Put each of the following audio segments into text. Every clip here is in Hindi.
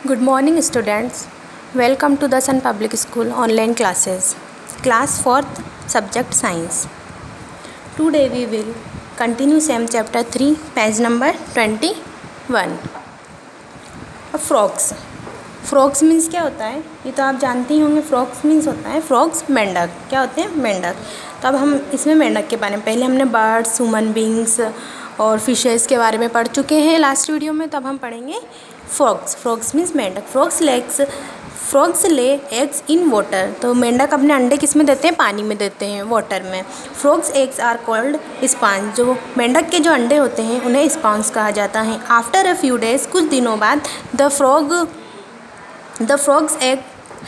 Good morning, students. Welcome to the Sun Public School online classes. Class 4th, subject Science. Today we will continue same chapter 3, page number 21. Frogs. Frogs means क्या होता है, ये तो आप जानते ही होंगे. फ्रॉग्स मीन्स होता है फ्रॉग्स मेंढक. क्या होते हैं? मेंढक. तो अब हम इसमें मेंढक के बारे में, पहले हमने बर्ड्स, ह्यूमन बींग्स और फिशेस के बारे में पढ़ चुके हैं लास्ट वीडियो में. तो अब हम पढ़ेंगे फ्रॉग्स. फ्रॉग्स मीन्स मेंढक. Frogs lay eggs in water. तो मेंढक अपने अंडे किस में देते हैं? पानी में देते हैं, वाटर में. Frogs eggs are called spawn. जो मेंढक के जो अंडे होते हैं उन्हें स्पॉन्ज कहा जाता है. आफ्टर अ फ्यू डेज, कुछ दिनों बाद, the frogs egg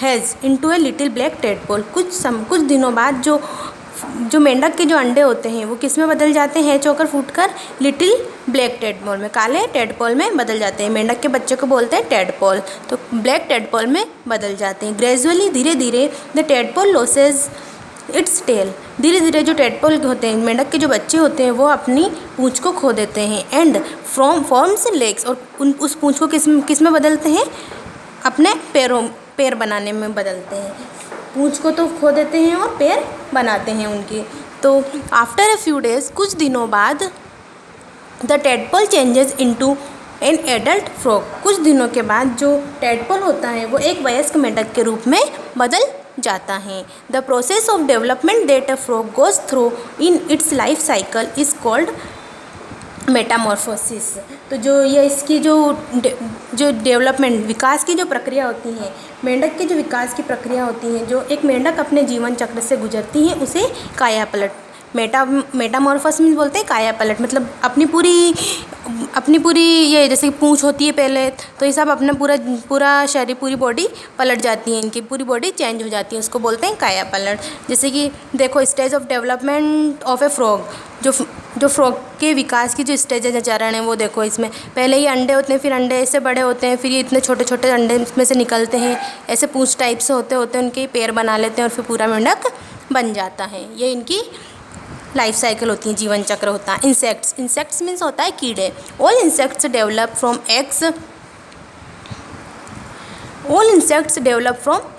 has into a little black tadpole. कुछ दिनों बाद जो मेंढक के जो अंडे होते हैं वो किस में बदल जाते हैं? हैच होकर फूटकर लिटिल ब्लैक टेडपोल में, काले टेडपोल में बदल जाते हैं. मेंढक के बच्चे को बोलते हैं टेडपोल. तो ब्लैक टेडपोल में बदल जाते हैं. ग्रेजुअली, धीरे धीरे, the tadpole loses its tail. धीरे धीरे जो टेडपोल होते हैं, मेंढक के जो बच्चे होते हैं, वो अपनी पूँछ को खो देते हैं. And forms legs. और उस पूँछ को किस में बदलते हैं? अपने पैर बनाने में बदलते हैं. पूँछ को तो खो देते हैं और पैर बनाते हैं उनके. तो आफ्टर अ फ्यू डेज, कुछ दिनों बाद, the tadpole changes into an adult frog. कुछ दिनों के बाद जो टेडपोल होता है वो एक वयस्क मेंढक के रूप में बदल जाता है. The process of development that a frog goes through in its life cycle is called Metamorphosis. तो जो ये इसकी जो डेवलपमेंट, विकास की जो प्रक्रिया होती है, मेंढक के जो विकास की प्रक्रिया होती है, जो एक मेंढक अपने जीवन चक्र से गुजरती है, उसे काया पलट, मेटामॉर्फोसिस मीन्स बोलते हैं काया पलट. मतलब अपनी पूरी ये जैसे पूँछ होती है पहले, तो ये सब अपना पूरा शरीर, पूरी बॉडी पलट जाती है. इनकी पूरी बॉडी चेंज हो जाती है, उसको बोलते हैं काया पलट. जैसे कि देखो, stage of development of A frog. जो फ्रॉग के विकास की जो स्टेज है, चरण है, वो देखो. इसमें पहले ये अंडे होते हैं, फिर अंडे ऐसे बड़े होते हैं, फिर ये इतने छोटे छोटे अंडे इसमें से निकलते हैं, ऐसे पूँछ टाइप से होते होते उनके पैर बना लेते हैं और फिर पूरा मेंढक बन जाता है. ये इनकी लाइफ साइकिल होती है, जीवन चक्र होता है. इंसेक्ट्स मीन्स होता है कीड़े. All insects develop from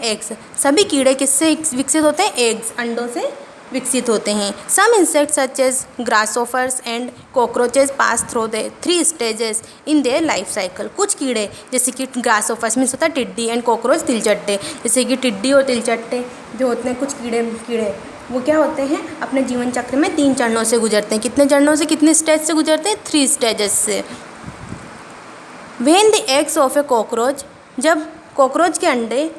eggs. सभी कीड़े किससे विकसित होते हैं? एग्स, अंडों से विकसित होते हैं. Some insects such as grasshoppers and cockroaches pass through the 3 stages in their life cycle. कुछ कीड़े जैसे कि ग्रासहोपर्स मीन्स होता है टिड्डी, एंड कॉकरोच तिलचट्टे. जैसे कि टिड्डी और तिलचट्टे जो होते हैं, कुछ कीड़े वो क्या होते हैं? अपने जीवन चक्र में 3 चरणों से गुजरते हैं. कितने चरणों से, कितने स्टेज से गुजरते हैं? 3 स्टेजेस से. When the eggs of a cockroach. जब कॉकरोच के अंडे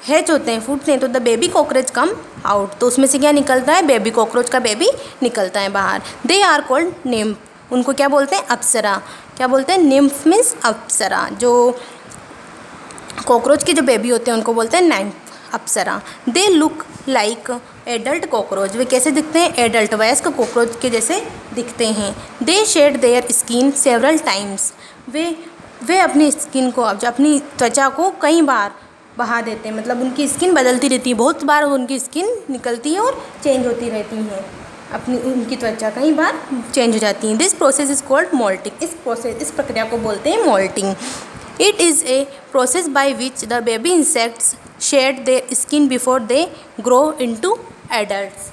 हैच होते हैं, फूटते हैं, तो the baby cockroach come out. तो उसमें से क्या निकलता है? बेबी कॉकरोच का बेबी निकलता है बाहर. They are called nymph. उनको क्या बोलते हैं? अप्सरा. क्या बोलते हैं? निम्फ मीन्स अप्सरा. जो कॉकरोच के जो बेबी होते हैं उनको बोलते हैं निम्फ, अप्सरा. They look like adult cockroach. वे कैसे दिखते हैं? एडल्ट, वयस्क कॉकरोच के जैसे दिखते हैं. They shed their skin several times. वे अपनी स्किन को, अपनी त्वचा को कई बार बहा देते हैं. मतलब उनकी स्किन बदलती रहती है, बहुत बार उनकी स्किन निकलती है और चेंज होती रहती है. उनकी त्वचा कई बार चेंज हो जाती है. This process is called moulting. इस प्रक्रिया को बोलते हैं moulting. It is a process by which the baby insects shed their skin before they grow into adults.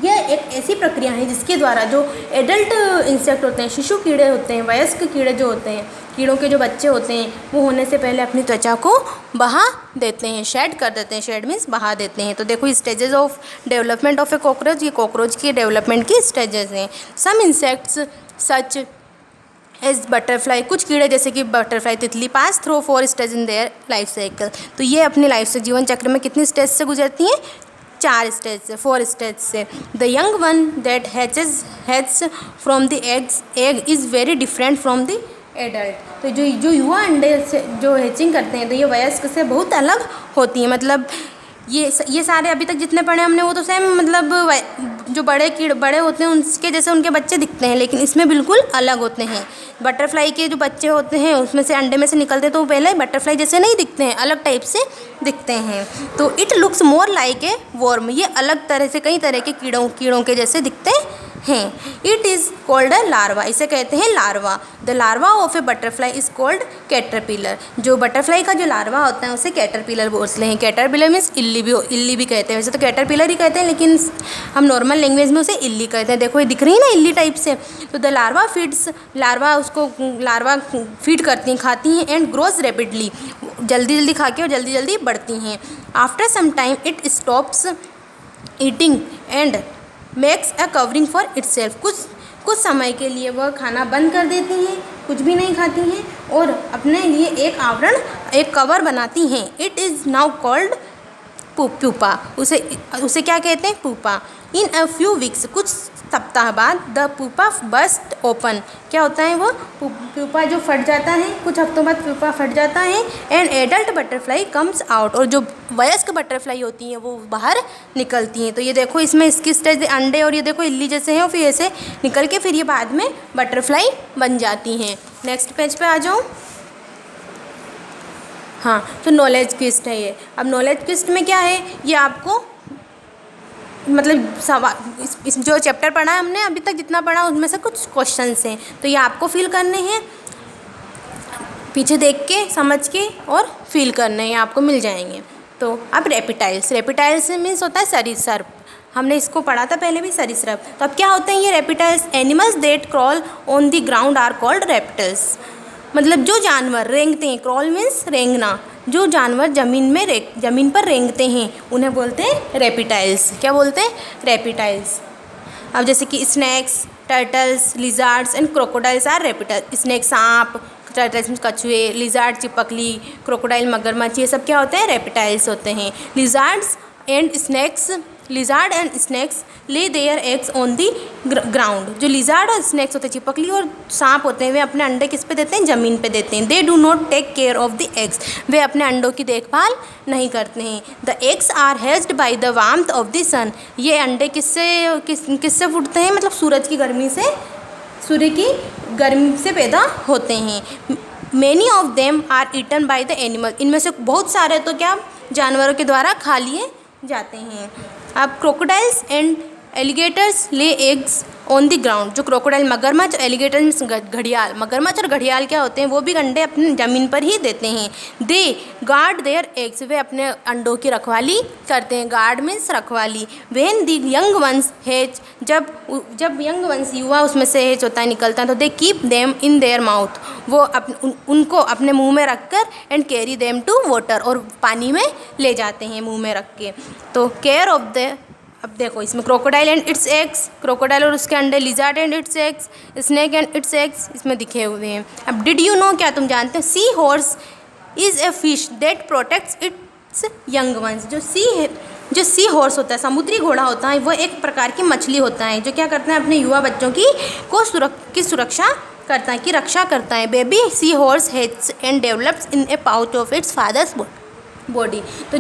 यह एक ऐसी प्रक्रिया है जिसके द्वारा जो एडल्ट इंसेक्ट होते हैं, शिशु कीड़े होते हैं, वयस्क कीड़े जो होते हैं, कीड़ों के जो बच्चे होते हैं, वो होने से पहले अपनी त्वचा को बहा देते हैं, शेड कर देते हैं. शेड मीन्स बहा देते हैं. तो देखो, stages of development of a cockroach, ये कॉकरोच की डेवलपमेंट की स्टेजेस हैं. Some insects such as butterfly. कुछ कीड़े जैसे कि बटरफ्लाई, तितली, pass through 4 stage in their life cycle. तो ये अपनी लाइफ से, जीवन चक्र में कितनी स्टेज से गुजरती हैं? 4 स्टेज से, 4 स्टेज से. The young one that hatch from the egg is very different from the adult. तो जो युवा अंडे से जो हैचिंग करते हैं, तो ये वयस्क से बहुत अलग होती है. मतलब ये सारे अभी तक जितने पढ़े हमने, वो तो सेम, मतलब जो बड़े होते हैं उनके जैसे उनके बच्चे दिखते हैं, लेकिन इसमें बिल्कुल अलग होते हैं. बटरफ्लाई के जो बच्चे होते हैं उसमें से अंडे में से निकलते हैं, तो वो पहले बटरफ्लाई जैसे नहीं दिखते हैं, अलग टाइप से दिखते हैं. तो it looks more like a worm. ये अलग तरह से, कई तरह के कीड़ों के जैसे दिखते हैं। It is called a larva, इसे कहते हैं larva. The larva of A butterfly is called caterpillar, जो बटरफ्लाई का जो लार्वा होता है उसे कैटरपिलर बोलते हैं। कैटरपिलर मीन्स इल्ली भी कहते हैं, वैसे तो कैटरपिलर ही कहते हैं लेकिन हम नॉर्मल लैंग्वेज में उसे इल्ली कहते हैं। देखो ये दिख रही है ना इल्ली टाइप से। तो the larva feeds, larva feed करती हैं, खाती हैं, एंड ग्रोज रैपिडली, जल्दी जल्दी खा के और जल्दी जल्दी बढ़ती हैं। After some time it stops eating and makes a covering for itself, कुछ समय के लिए वह खाना बंद कर देती हैं, कुछ भी नहीं खाती हैं और अपने लिए एक आवरण, एक कवर बनाती हैं। It is now called pupa, उसे क्या कहते हैं? Pupa. In a few weeks, कुछ सप्ताह बाद, द प्यूपा बस्ट ओपन, क्या होता है वो प्यूपा जो फट जाता है, कुछ हफ्तों बाद प्यूपा फट जाता है। And adult butterfly comes out, और जो वयस्क बटरफ्लाई होती हैं वो बाहर निकलती हैं। तो ये देखो इसमें इसकी स्टेज अंडे और ये देखो इल्ली जैसे हैं और फिर ऐसे निकल के फिर ये बाद में बटरफ्लाई बन जाती हैं। नेक्स्ट पेज पे आ जाओ। हाँ, तो नॉलेज क्विस्ट है ये। अब नॉलेज क्विस्ट में क्या है, ये आपको मतलब सवाल, इस जो चैप्टर पढ़ा है हमने अभी तक जितना पढ़ा उसमें से कुछ क्वेश्चंस हैं, तो ये आपको फिल करने हैं, पीछे देख के समझ के और फिल करने हैं, आपको मिल जाएंगे। तो अब रेप्टाइल्स मीन्स होता है सरीसृप, हमने इसको पढ़ा था पहले भी, सरीसृप। तो अब क्या होते हैं ये reptiles? Animals that crawl on the ground are called reptiles, मतलब जो जानवर रेंगते हैं, क्रॉल मीन्स रेंगना, जो जानवर ज़मीन पर रेंगते हैं उन्हें बोलते हैं रेप्टाइल्स। क्या बोलते हैं? रेप्टाइल्स। अब जैसे कि snakes, turtles, lizards and crocodiles are reptiles. Snake सांप, टर्टल्स कछुए, लिजार्ड चिपकली, क्रोकोडाइल मगरमच्छ, ये सब क्या होते हैं? रेप्टाइल्स होते हैं। Lizard and snakes lay their eggs on the ground, जो लिजार्ड और स्नैक्स होते हैं, चिपकली और सांप होते हैं, वे अपने अंडे किस पे देते हैं? ज़मीन पे देते हैं। They do not take care of the eggs, वे अपने अंडों की देखभाल नहीं करते हैं। The eggs are hatched by the warmth of the sun, ये अंडे किससे फूटते हैं? मतलब सूरज की गर्मी से, सूर्य की गर्मी से पैदा होते हैं। Many of them are eaten by the animal, इनमें से बहुत सारे तो क्या जानवरों के द्वारा खा लिए जाते हैं। अब crocodiles and alligators lay eggs on the ground, जो क्रोकोडाइल मगरमच्छ, एलिगेटर्स घड़ियाल, मगरमच्छ और घड़ियाल क्या होते हैं? वो भी अंडे अपनी ज़मीन पर ही देते हैं। दे गार्ड देयर एग्स, वे अपने अंडों की रखवाली करते हैं। गार्ड मीन्स रखवाली। When the young ones hatch, जब यंग वंस युवा उसमें से हैच होता है, निकलता है, तो they keep them in their mouth, वो उनको अपने मुंह में रखकर, and carry them to water, और पानी में ले जाते हैं मुंह में रख के। तो केयर ऑफ द, अब देखो इसमें crocodile and it's eggs, crocodile और उसके अंडे, lizard and it's eggs, snake and it's eggs इसमें दिखे हुए हैं। अब डिड यू नो, क्या तुम जानते हो? Sea horse is a fish that protects its young ones, जो सी हॉर्स होता है, समुद्री घोड़ा होता है, वो एक प्रकार की मछली होता है जो क्या करता है? अपने युवा बच्चों की सुरक्षा करता है, की रक्षा करता है। Baby sea horse hatches and develops in a pouch of its father's body, तो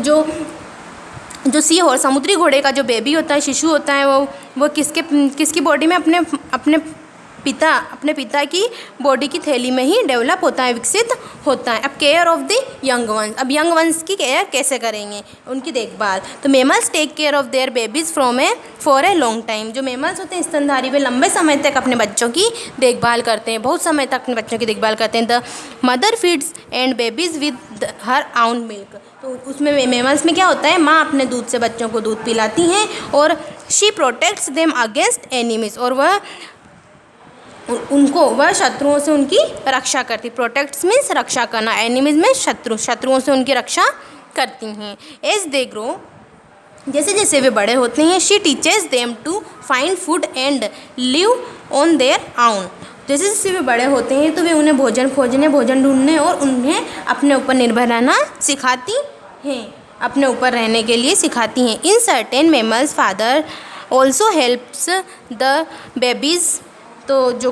जो सी हॉर्स, समुद्री घोड़े का जो बेबी होता है, शिशु होता है, वो किसकी बॉडी में? अपने पिता की बॉडी की थैली में ही डेवलप होता है, विकसित होता है। अब care of the young ones, अब यंग वंस की केयर कैसे करेंगे? उनकी देखभाल। तो mammals take care of their babies for a long time, जो मेमल्स होते हैं स्तनधारी, वे लंबे समय तक अपने बच्चों की देखभाल करते हैं, बहुत समय तक अपने बच्चों की देखभाल करते हैं। The mother feeds and babies with her आउन मिल्क, तो उसमें मेमल्स में क्या होता है? माँ अपने दूध से बच्चों को दूध पिलाती हैं, और she protects them against enemies, और वह शत्रुओं से उनकी रक्षा करती। प्रोटेक्ट्स मीन्स रक्षा करना, एनिमीज में शत्रुओं से उनकी रक्षा करती हैं। एज दे ग्रो, जैसे जैसे वे बड़े होते हैं, she teaches them to find food and live on their own, जैसे जैसे वे बड़े होते हैं तो वे उन्हें भोजन ढूंढने और उन्हें अपने ऊपर निर्भर रहना सिखाती हैं, अपने ऊपर रहने के लिए सिखाती हैं। In certain mammals father also helps the babies, तो जो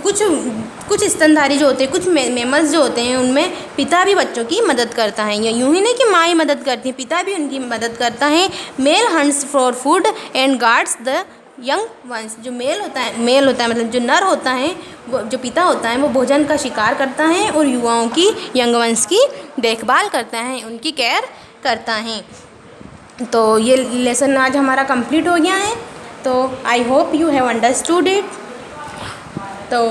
कुछ स्तनधारी जो होते हैं, कुछ मेमल्स जो होते हैं, उनमें पिता भी बच्चों की मदद करता है। या यूँ ही नहीं कि माँ ही मदद करती है, पिता भी उनकी मदद करता है। Male hunts for food and guards the young ones, जो मेल होता है मतलब जो नर होता है, वो जो पिता होता है, वो भोजन का शिकार करता है और युवाओं की, यंग वंस की देखभाल करता है, उनकी केयर करता है। तो ये लेसन आज हमारा कंप्लीट हो गया है। तो I hope you have understood it. तो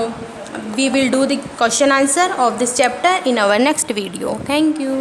we will do the question answer of this chapter in our next video. Thank you.